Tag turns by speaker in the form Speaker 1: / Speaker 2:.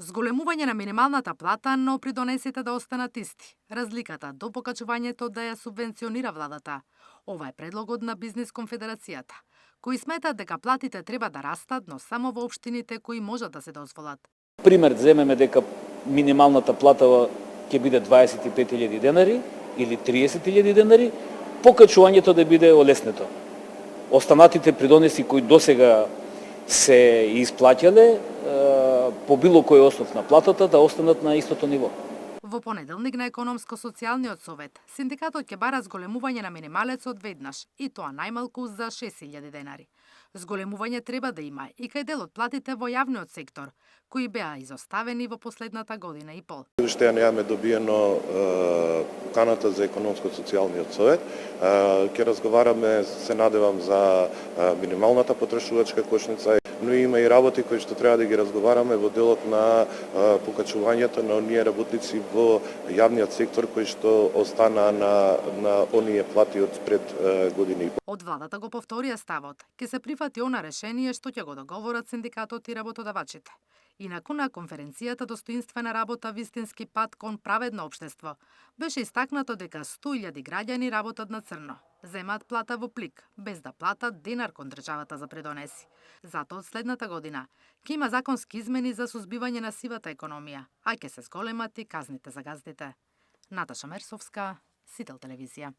Speaker 1: Зголемување на минималната плата, но придонесите да останат исти. Разликата до покачувањето да ја субвенционира владата. Ова е предлогот на Бизнис конфедерацијата, кои сметат дека платите треба да растат, но само во општините кои можат да се дозволат.
Speaker 2: Пример земеме дека минималната плата ќе биде 25.000 денари или 30.000 денари, покачувањето да биде олеснето. Останатите придонеси кои досега се исплаќале по било кој основ на платата да останат на истото ниво.
Speaker 1: Во понеделник на Економско-социјалниот совет, синдикатот ќе бара зголемување на минималецот веднаш, и тоа најмалку за 6.000 денари. Зголемување треба да има и кај дел од платите во јавниот сектор, кои беа изоставени во последната година и пол.
Speaker 3: Уште ја немаме добиено поканата за Економско-социјалниот совет. Ќе разговараме, се надевам, за минималната потрошувачка кошница, но има и работи кои што треба да ги разговараме во делот на покачувањето на оние работници во јавниот сектор кои што остана на оние плати од пред години.
Speaker 1: Од владата го повторија ставот, ќе се прифати она решение што ќе го договорат синдикатот и работодавачите. Инаку на конференцијата Достоинствена работа вистински пат кон праведно општество беше истакнато дека 100.000 граѓани работат на црно, земаат плата во плик, без да платат денар кон државата за придонеси. Затоа од следната година ќе има законски измени за сузбивање на сивата економија, а ќе се зголемат и казните за газдите. Наташа Мерсовска, Сител телевизија.